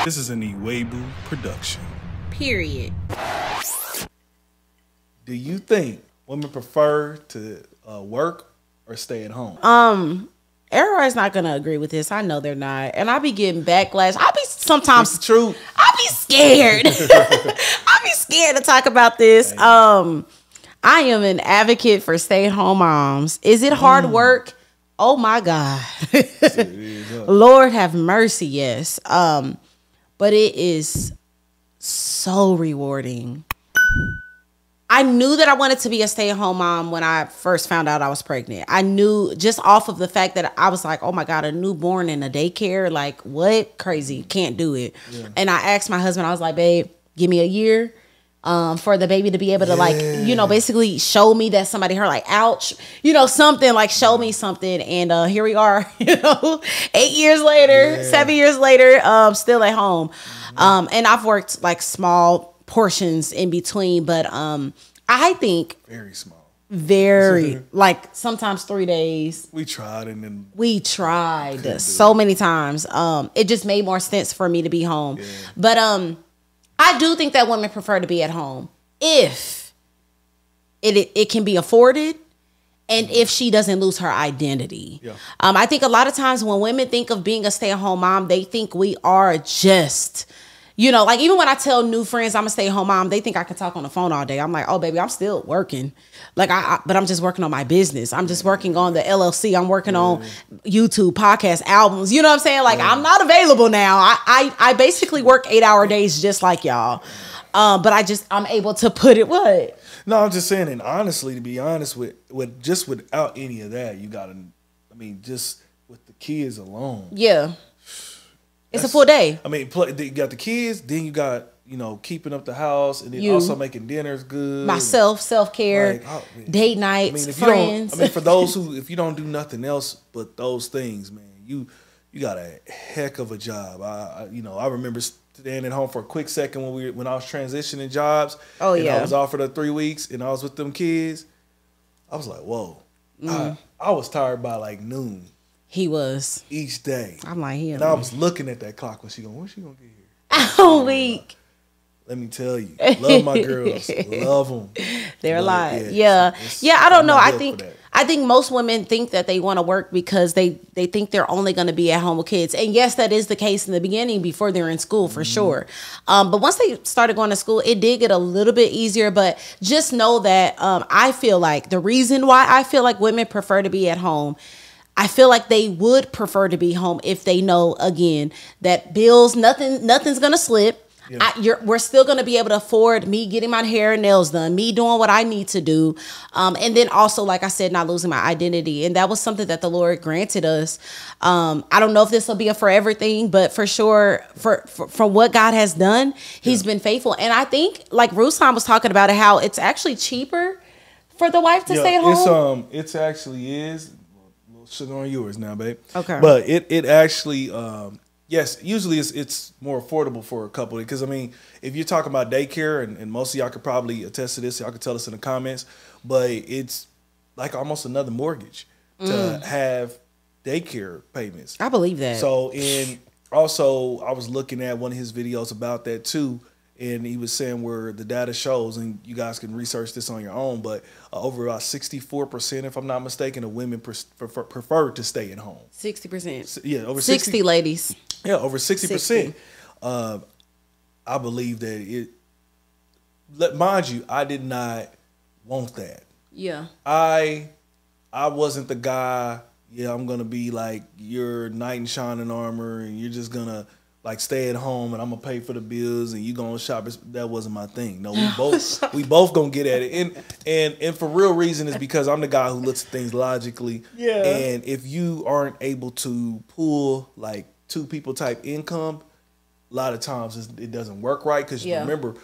This is an Iwegbus production. Period. Do you think women prefer to work or stay at home? Everybody's not gonna agree with this. I know they're not, and I be getting backlash. I be sometimes It's true. I be scared. I be scared to talk about this. I am an advocate for stay-at-home moms. Is it hard work? Oh my God. Lord have mercy, yes. But it is so rewarding. I knew that I wanted to be a stay-at-home mom when I first found out I was pregnant. I knew just off of the fact that I was like, oh my God, a newborn in a daycare? Like, what? Crazy. Can't do it. Yeah. And I asked my husband, I was like, babe, give me a year for the baby to be able to like, you know, basically show me that somebody heard like, ouch, you know, something like show me something. And here we are, you know, 8 years later, 7 years later, still at home. And I've worked like small portions in between, but I think very small, very like sometimes 3 days. We tried and then we tried so many times. It just made more sense for me to be home. But I do think that women prefer to be at home if it can be afforded. And if she doesn't lose her identity. I think a lot of times when women think of being a stay-at-home mom, they think we are just, you know, like even when I tell new friends I'm a stay-at-home mom, they think I can talk on the phone all day. I'm like, oh, baby, I'm still working. Like, but I'm just working on my business. I'm just working on the LLC. I'm working on YouTube, podcast, albums. You know what I'm saying? Like, I'm not available now. I basically work 8-hour days just like y'all. But I'm able to put it what? No, I'm just saying, and honestly, to be honest, with just without any of that, you gotta, I mean, just with the kids alone. Yeah. It's a full day. I mean, you got the kids, then you got, you know, keeping up the house, and then also making dinners good. Myself, self-care, like, date nights, friends. For those who, if you don't do nothing else but those things, man, you got a heck of a job. I remember staying at home for a quick second when I was transitioning jobs. Oh, and I was offered a 3 weeks, and I was with them kids. I was like, whoa. I was tired by like noon. He was. Each day. I'm like, and I was looking at that clock when when's she gonna get here? Week. Let me tell you, love my girls, love them. They're alive. Yeah. I don't know. I think most women think that they want to work because they think they're only going to be at home with kids. And yes, that is the case in the beginning before they're in school for sure. But once they started going to school, it did get a little bit easier. But just know that I feel like the reason why I feel like women prefer to be at home, I feel like they would prefer to be home if they know, again, that bills, nothing's going to slip. Yeah. We're still going to be able to afford me getting my hair and nails done, me doing what I need to do. And then also, like I said, not losing my identity. And that was something that the Lord granted us. I don't know if this will be a forever thing, but for sure, from what God has done, He's been faithful. And I think, like Ruslan was talking about it, how it's actually cheaper for the wife to stay at home. It actually is. A little sugar on yours now, babe. Okay. But it actually... yes, usually it's more affordable for a couple because, I mean, if you're talking about daycare, and most of y'all could probably attest to this, y'all could tell us in the comments, but it's like almost another mortgage to have daycare payments. I believe that. So, and also I was looking at one of his videos about that too, and he was saying where the data shows, and you guys can research this on your own, but over about 64%, if I'm not mistaken, of women prefer to stay at home. 60%. Yeah, over 60 ladies. Yeah, over 60%. I believe that mind you, I did not want that. Yeah. I wasn't the guy, I'm going to be like your knight in shining armor, and you're just going to like stay at home and I'm gonna pay for the bills and you gonna shop. That wasn't my thing. No, we both gonna get at it. And for real reason is because I'm the guy who looks at things logically. Yeah. And if you aren't able to pull like 2 people type income, a lot of times it doesn't work right. Because remember,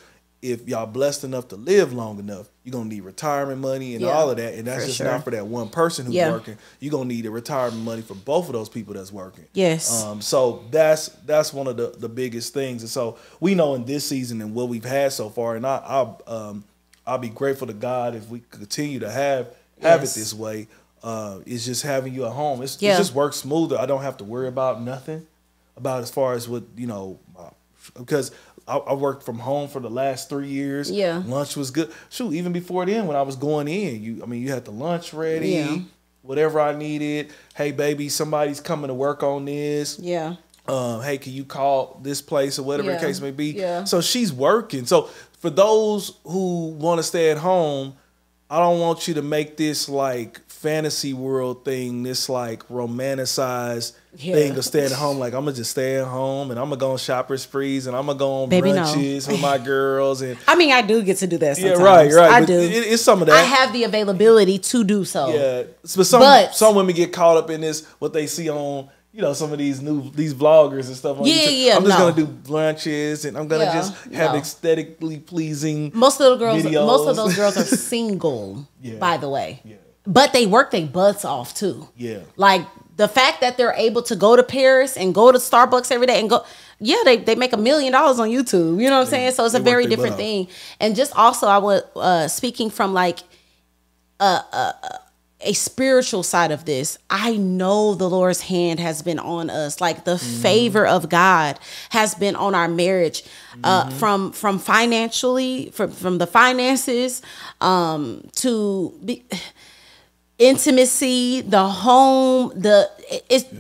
if y'all blessed enough to live long enough, you're going to need retirement money and all of that. And that's just not for that one person who's working. You're going to need the retirement money for both of those people that's working. Yes. So that's one of the biggest things. And so we know in this season and what we've had so far, and I'll be grateful to God if we continue to have it this way. It's just having you at home. It just works smoother. I don't have to worry about nothing about as far as what, my because I worked from home for the last 3 years. Yeah. Lunch was good. Shoot, even before then, when I was going in, you had the lunch ready. Yeah. Whatever I needed. Hey, baby, somebody's coming to work on this. Yeah. Hey, can you call this place or whatever the case may be? Yeah. So she's working. So for those who want to stay at home, I don't want you to make this like fantasy world thing, this like romanticized thing of staying at home. Like, I'm gonna just stay at home and I'm gonna go on shopper sprees and I'm gonna go on brunches with my girls. And I mean, I do get to do that sometimes. yeah, right. I but do. It's some of that. I have the availability to do so. Yeah, but some women get caught up in this, what they see on, some of these vloggers and stuff on YouTube. Yeah, I'm just gonna do lunches and I'm gonna just have aesthetically pleasing most of those girls are single, by the way. Yeah. But they work their butts off too. Yeah. Like the fact that they're able to go to Paris and go to Starbucks every day and go, they make $1 million on YouTube. You know what I'm saying? So it's a very different thing. And just also, I would speaking from like a spiritual side of this, I know the Lord's hand has been on us. Like the favor of God has been on our marriage, from financially, from the finances, to intimacy, the home,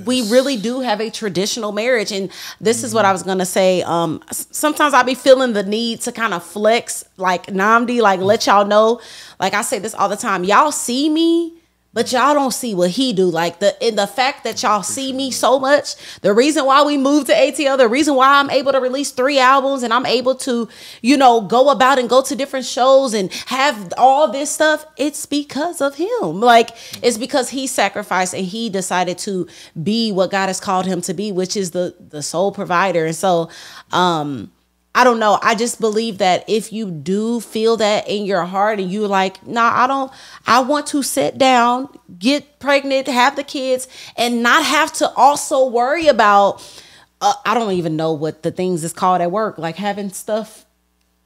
we really do have a traditional marriage. And this is what I was going to say. Sometimes I be feeling the need to kind of flex, like Namdi, like let y'all know, like I say this all the time, y'all see me, but y'all don't see what he do. Like the fact that y'all see me so much, the reason why we moved to ATL, the reason why I'm able to release 3 albums and I'm able to, go about and go to different shows and have all this stuff, it's because of him. Like, it's because he sacrificed and he decided to be what God has called him to be, which is the sole provider. And so, I don't know. I just believe that if you do feel that in your heart and you like, I want to sit down, get pregnant, have the kids, and not have to also worry about, I don't even know what the things is called at work, like having stuff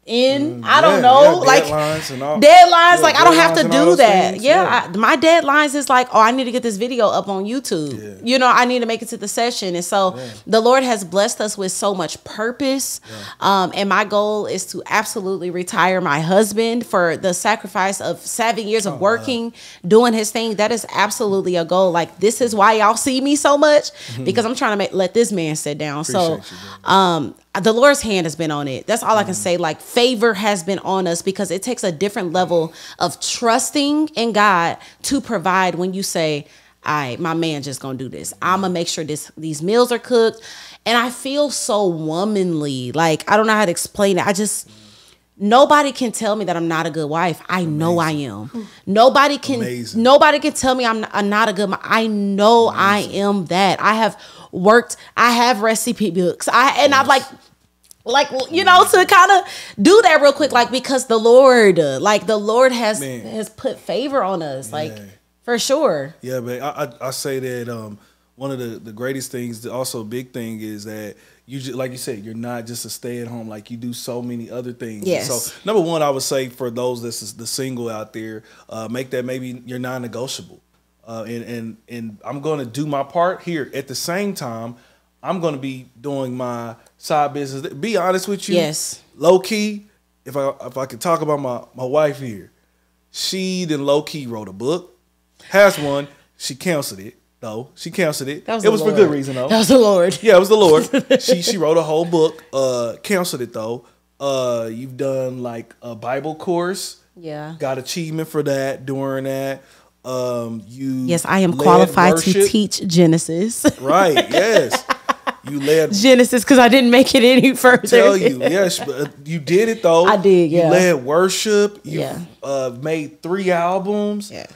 I don't know, like deadlines, like I don't have to do that. My deadlines is like, I need to get this video up on YouTube. I need to make it to the session. And so the Lord has blessed us with so much purpose. And my goal is to absolutely retire my husband for the sacrifice of 7 years of working, doing his thing. That is absolutely a goal. Like, this is why y'all see me so much, because I'm trying to let this man sit down. Appreciate you, the Lord's hand has been on it. That's all I can say. Like, favor has been on us because it takes a different level of trusting in God to provide when you say, my man just gonna do this. I'm gonna make sure these meals are cooked. And I feel so womanly. Like, I don't know how to explain it. Nobody can tell me that I'm not a good wife. I know I am. Nobody can tell me I'm not a good wife. I know I am that. I have worked. I have recipe books. I've to kind of do that real quick, like, because the Lord has put favor on us, for sure. Yeah, but I say that one of the greatest things, also a big thing, is that you just, like you said, you're not just a stay at home. Like, you do so many other things. Yes. So number one, I would say for those that's the single out there, make that maybe your non-negotiable. And I'm going to do my part here. At the same time, I'm going to be doing my side business. Be honest with you. Yes. Low key, if I could talk about my wife here, she then low key wrote a book. Has one. She canceled it though. She canceled it. It was for good reason though. That was the Lord. Yeah, it was the Lord. She wrote a whole book. Canceled it though. You've done like a Bible course. Yeah. Got achievement for that during that. Yes, I am qualified to teach Genesis. Right. Yes. You led Genesis because I didn't make it any further. I tell you, yes, but you did it though. I did. Yeah. You led worship. You made 3 albums. Yeah.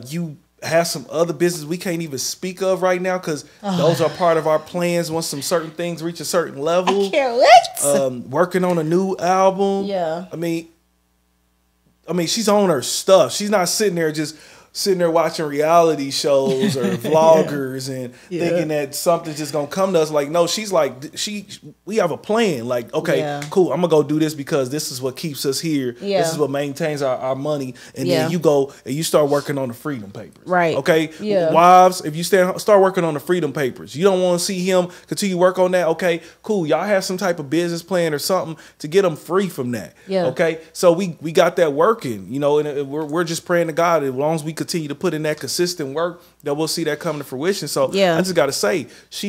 You have some other business we can't even speak of right now because those are part of our plans once some certain things reach a certain level. I can't wait. Working on a new album. Yeah. I mean, she's on her stuff. She's not sitting there just sitting there watching reality shows or vloggers and thinking that something's just gonna come to us. Like, no, she's like, we have a plan. Like, okay, cool, I'm gonna go do this because this is what keeps us here. This is what maintains our money. And then you go and you start working on the freedom papers. Right. Okay. Wives, if you start working on the freedom papers, you don't want to see him continue work on that. Okay, cool. Y'all have some type of business plan or something to get them free from that. Okay. So we got that working, you know, and we're just praying to God as long as we continue to put in that consistent work that we'll see that come to fruition. So I just got to say,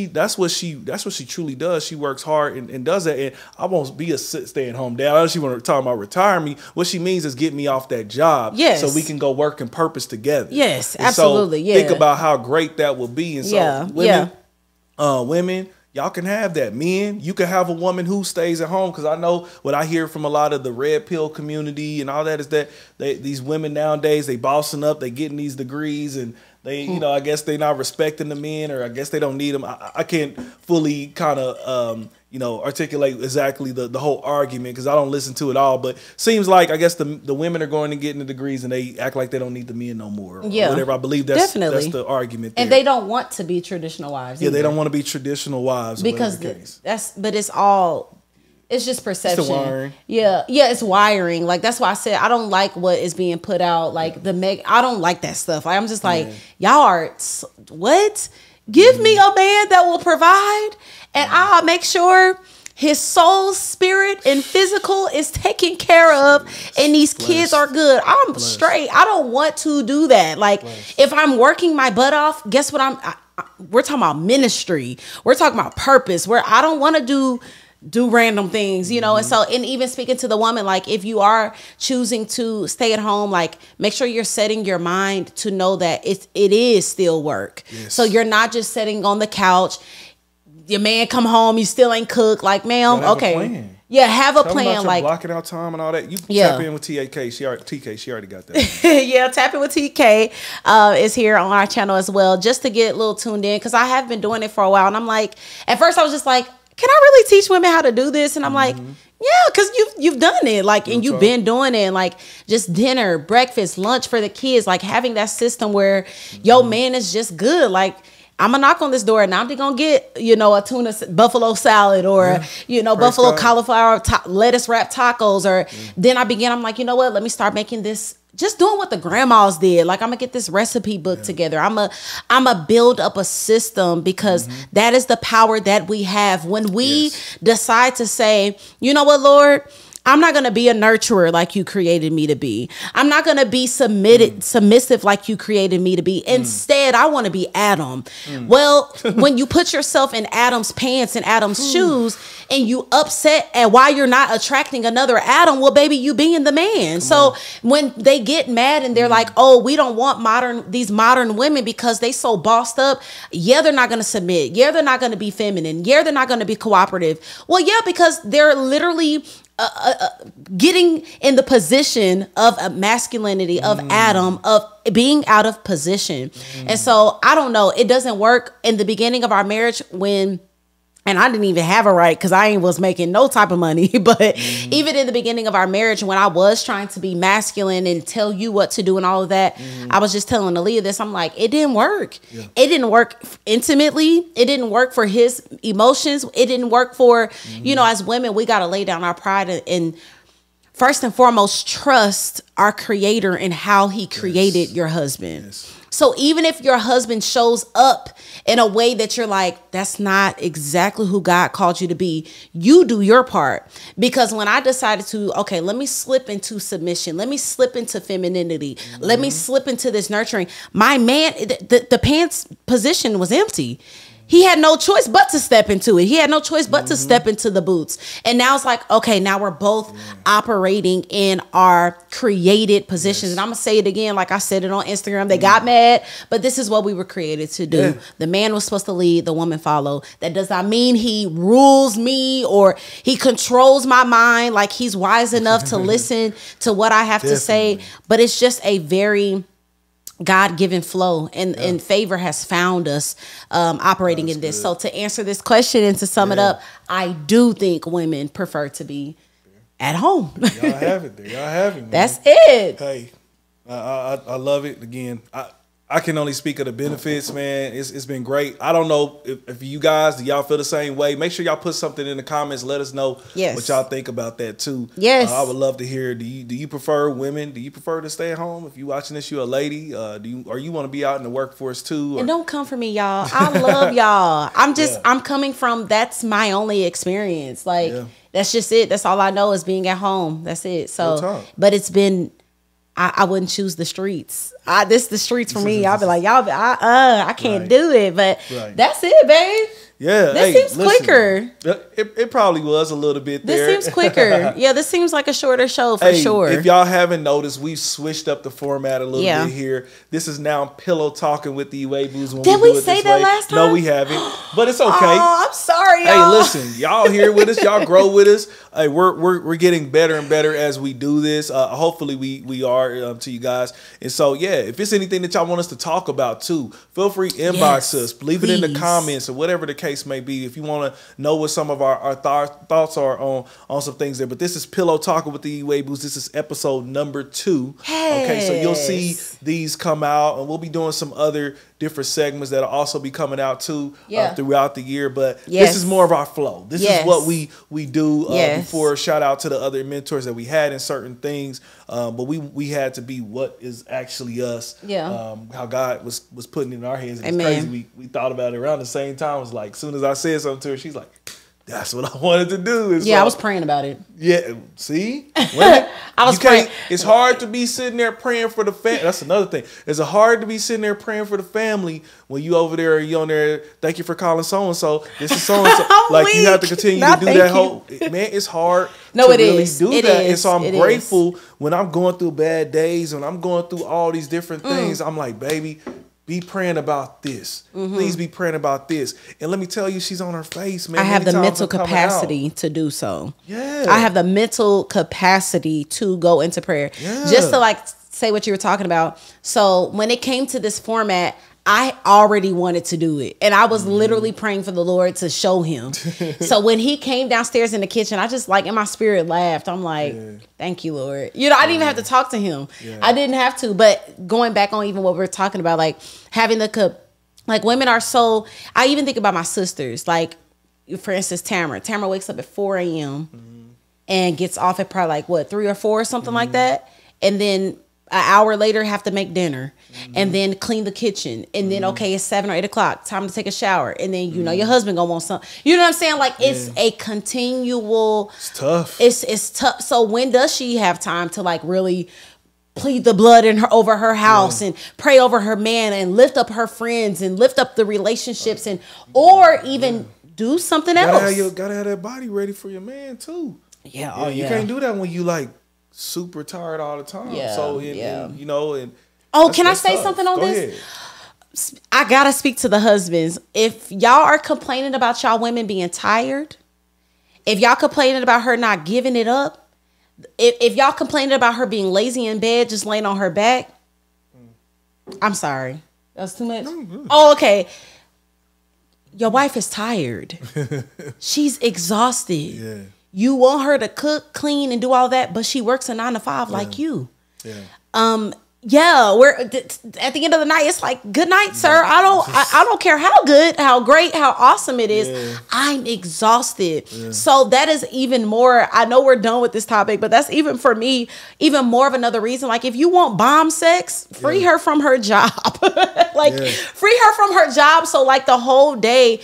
that's what she truly does. She works hard and does that. And I won't be a stay-at-home dad. I don't. She want to talk about retire me. What she means is get me off that job, so we can go work in purpose together. Yes, and absolutely. So think about how great that would be. And so women, y'all can have that. Men, you can have a woman who stays at home, because I know what I hear from a lot of the red pill community and all that is that these women nowadays, they bossing up, they getting these degrees, and they, you know, I guess they not respecting the men, or I guess they don't need them. I can't fully kind of, you know, articulate exactly the whole argument, because I don't listen to it all. But seems like, I guess the women are going and getting the degrees and they act like they don't need the men no more. Or whatever. I believe that's the argument there. And they don't want to be traditional wives. Yeah, they don't want to be traditional wives. Because but it's all, it's just perception. It's the wiring. Yeah, it's wiring. Like, that's why I said I don't like what is being put out. Like I don't like that stuff. Like, I'm just like, y'all are what? Give me a man that will provide, and I'll make sure his soul, spirit, and physical is taken care of, and these kids are good. I'm straight. I don't want to do that. Like, if I'm working my butt off, guess what? We're talking about ministry. We're talking about purpose. Where I don't want to do random things, you know. And so, and even speaking to the woman, like, if you are choosing to stay at home, like, make sure you're setting your mind to know that it is still work. So you're not just sitting on the couch, your man come home, you still ain't cook. Like, ma'am, okay. Yeah, have a plan. Like, blocking out time and all that. You tap in with TK. She already got that. Yeah, tap in with TK is here on our channel as well, just to get a little tuned in, because I have been doing it for a while. And I'm like, at first I was just like, can I really teach women how to do this? And I'm like, yeah, because you've done it, like, and you've been doing it, like, just dinner, breakfast, lunch for the kids, like, having that system where your man is just good. Like, I'm gonna knock on this door and I'm just gonna get, you know, a tuna buffalo salad, or you know, buffalo cauliflower lettuce wrap tacos, or then I'm like, you know what, let me start making this, just doing what the grandmas did. Like, I'm gonna get this recipe book together. I'm a build up a system, because that is the power that we have when we decide to say, you know what, Lord, I'm not going to be a nurturer like you created me to be. I'm not going to be submissive like you created me to be. Instead, I want to be Adam. Well, when you put yourself in Adam's pants and Adam's shoes, and you upset at why you're not attracting another Adam, well, baby, you being the man. So when they get mad and they're like, oh, we don't want these modern women because they so bossed up. Yeah, they're not going to submit. Yeah, they're not going to be feminine. Yeah, they're not going to be cooperative. Well, yeah, because they're literally getting in the position of masculinity, of Adam, of being out of position. And so, I don't know, it doesn't work in the beginning of our marriage and I didn't even have a right, because I was making no type of money. But even in the beginning of our marriage, when I was trying to be masculine and tell you what to do and all of that, I was just telling Aaliyah this. I'm like, it didn't work. It didn't work intimately. It didn't work for his emotions. It didn't work for, you know, as women, we got to lay down our pride and first and foremost, trust our creator and how he created your husband. So even if your husband shows up in a way that you're like, that's not exactly who God called you to be, you do your part. Because when I decided to, okay, let me slip into submission, let me slip into femininity, let me slip into this nurturing, my man, the pants position was empty. He had no choice but to step into it. He had no choice but to step into the boots. And now it's like, okay, now we're both operating in our created positions. And I'm going to say it again, like I said it on Instagram. They got mad, but this is what we were created to do. The man was supposed to lead, the woman follow. That does not mean he rules me or he controls my mind, like he's wise enough to listen to what I have to say. But it's just a very God-given flow, and favor has found us operating in this. So to answer this question and to sum it up, I do think women prefer to be at home. Y'all have it there. Y'all have it, man. That's it. Hey, I love it. Again, I can only speak of the benefits, man. It's been great. I don't know if you guys, do y'all feel the same way? Make sure y'all put something in the comments. Let us know what y'all think about that too. Yes. I would love to hear. Do you prefer women? Do you prefer to stay at home? If you watching this, you a lady. Or you want to be out in the workforce too? Or? And don't come for me, y'all. I love y'all. I'm coming from, that's my only experience. Like, that's just it. That's all I know is being at home. That's it. So, but it's been, I wouldn't choose the streets. This the streets for me. I'll be like, y'all, I can't do it. But that's it, babe. Yeah, this seems quicker. It probably was a little bit there. This seems quicker. Yeah, this seems like a shorter show for sure. If y'all haven't noticed, we've switched up the format a little bit here. This is now pillow talking with the Iwegbus. Did we say that last time? No, we haven't. But it's okay. Oh, I'm sorry, y'all. Hey, listen, y'all here with us. Y'all grow with us. Hey, we're getting better and better as we do this. Hopefully we are to you guys. And so if it's anything that y'all want us to talk about too, feel free to inbox us. Leave it in the comments or whatever the case may be. If you want to know what some of our thoughts are on some things there. But this is Pillow Talking with the Iwegbus. This is episode number 2. Okay, so you'll see these come out, and we'll be doing some other different segments that'll also be coming out too throughout the year. But this is more of our flow. This is what we do before. Shout out to the other mentors that we had in certain things. But we had to be what is actually us. How God was putting it in our hands. And it's crazy. We thought about it around the same time. It was like, as soon as I said something to her, she's like, that's what I wanted to do. I was praying about it. Yeah, see? Women, I was praying. It's hard to be sitting there praying for the family. That's another thing. It's hard to be sitting there praying for the family when you over there, you on there, thank you for calling so-and-so. This is so-and-so. Like, you have to continue to do that whole, man, it's hard to really do that. And so I'm grateful when I'm going through bad days and I'm going through all these different things. I'm like, baby, be praying about this. Please be praying about this. And let me tell you, she's on her face, man. I have the mental capacity to do so. Yeah. I have the mental capacity to go into prayer. Yeah. Just to like say what you were talking about. So when it came to this format, I already wanted to do it. And I was literally praying for the Lord to show him. So when he came downstairs in the kitchen, I just like in my spirit laughed. I'm like, thank you, Lord. You know, I didn't even have to talk to him. I didn't have to. But going back on even what we were talking about, like having the, like women are so, I even think about my sisters. Like, for instance, Tamara. Tamara wakes up at 4 a.m. And gets off at probably like, what, 3 or 4 or something like that. And then an hour later have to make dinner and then clean the kitchen and then okay, it's 7 or 8 o'clock, time to take a shower, and then you know your husband gonna want something, you know what I'm saying, like it's a continual, it's tough, it's tough. So when does she have time to like really plead the blood in her over her house and pray over her man and lift up her friends and lift up the relationships and or even do something else? Gotta have that body ready for your man too. You can't do that when you like super tired all the time. So and, you know, and can I say something on this? Ahead. I gotta speak to the husbands. If y'all are complaining about y'all women being tired, if y'all complaining about her not giving it up, if y'all complaining about her being lazy in bed, just laying on her back, I'm sorry, that's too much. Oh, okay. Your wife is tired. She's exhausted. You want her to cook, clean, and do all that, but she works a 9 to 5 like you. We're at the end of the night. It's like, good night, sir. I don't care how good, how great, how awesome it is. I'm exhausted. So that is even more. I know we're done with this topic, but that's even for me, even more of another reason. Like, if you want bomb sex, free her from her job. Free her from her job. So like the whole day,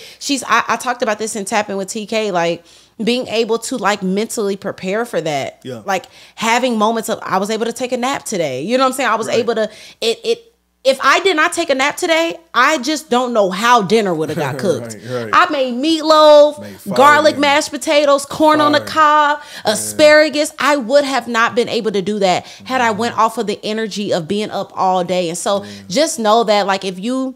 I talked about this in Tapping with TK, like, being able to like mentally prepare for that. Like having moments of, I was able to take a nap today. You know what I'm saying? I was able to, if I did not take a nap today, I just don't know how dinner would have got cooked. I made meatloaf, garlic mashed potatoes, corn on the cob, asparagus. I would have not been able to do that had I went off of the energy of being up all day. And so just know that, like, if you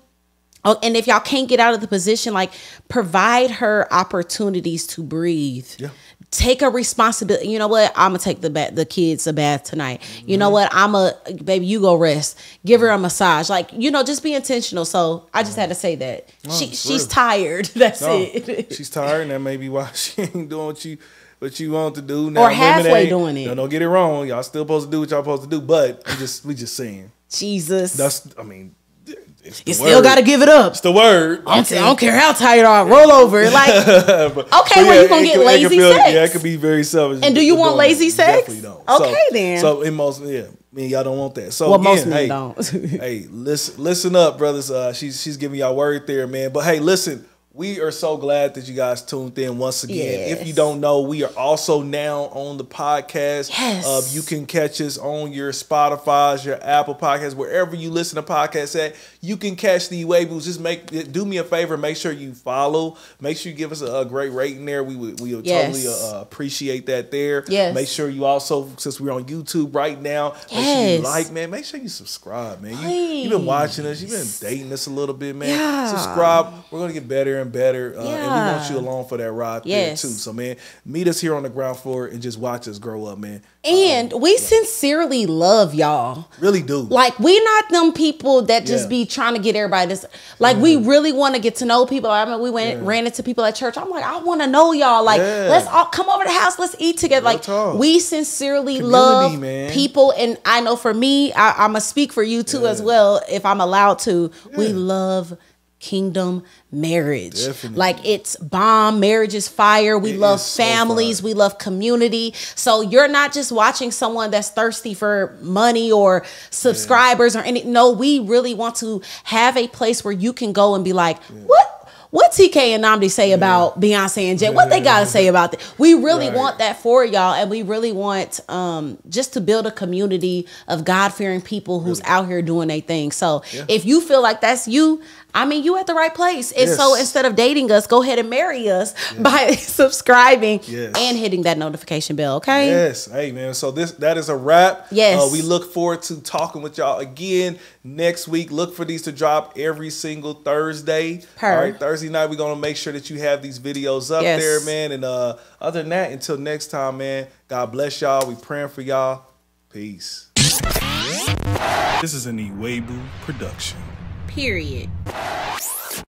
Oh, and if y'all can't get out of the position, like provide her opportunities to breathe. Yeah. Take a responsibility. You know what? I'm gonna take the kids a bath tonight. You know what? Baby, you go rest. Give her a massage. Like, you know, just be intentional. So I just had to say that she's tired. That's it. She's tired, and that may be why she ain't doing what you want to do now. Or halfway doing it. No, don't get it wrong. Y'all still supposed to do what y'all supposed to do, but we just saying. Jesus. You still got to give it up. It's the word. I don't care how tired you are. Roll over. Like, okay, well, you going to get lazy sex. Yeah, it could be very selfish. And do you want lazy sex? Definitely don't. Okay, then. So in most, y'all don't want that. So well, most men don't. Hey, listen up, brothers. She's giving y'all word there, man. But hey, listen. We are so glad that you guys tuned in once again. Yes. If you don't know, we are also now on the podcast. Yes. You can catch us on your Spotify's, your Apple Podcasts, wherever you listen to podcasts at. You can catch the Iwegbus. Just do me a favor. Make sure you follow. Make sure you give us a great rating there. We will totally appreciate that there. Yes. Make sure you also, since we're on YouTube right now, make sure you like, man. Make sure you subscribe, man. You've been watching us. You've been dating us a little bit, man. Yeah. Subscribe. We're going to get better and better, and we want you along for that ride there too. So, man, meet us here on the ground floor and just watch us grow up, man. And we sincerely love y'all. Really do. Like, we not them people that just be trying to get everybody this. Like, we really want to get to know people. I mean, we ran into people at church. I'm like, I want to know y'all. Like, let's all come over to the house. Let's eat together. Like, we sincerely love people. And I know for me, I'm going to speak for you too as well, if I'm allowed to. We love kingdom marriage. Definitely. Like, it's bomb. Marriage is fire. We love families. We love community. So you're not just watching someone that's thirsty for money or subscribers or any. No, we really want to have a place where you can go and be like, what TK and Namdi say about Beyonce and Jay? What they got to say about that? We really want that for y'all. And we really want just to build a community of God-fearing people who's out here doing their thing. So if you feel like that's you, I mean, you at the right place. And so instead of dating us, go ahead and marry us by subscribing and hitting that notification bell, okay? Yes. Hey, man. So that is a wrap. Yes. We look forward to talking with y'all again next week. Look for these to drop every single Thursday. All right, Thursday night, we're going to make sure that you have these videos up there, man. And other than that, until next time, man, God bless y'all. We praying for y'all. Peace. This is an Iwegbus production. Period.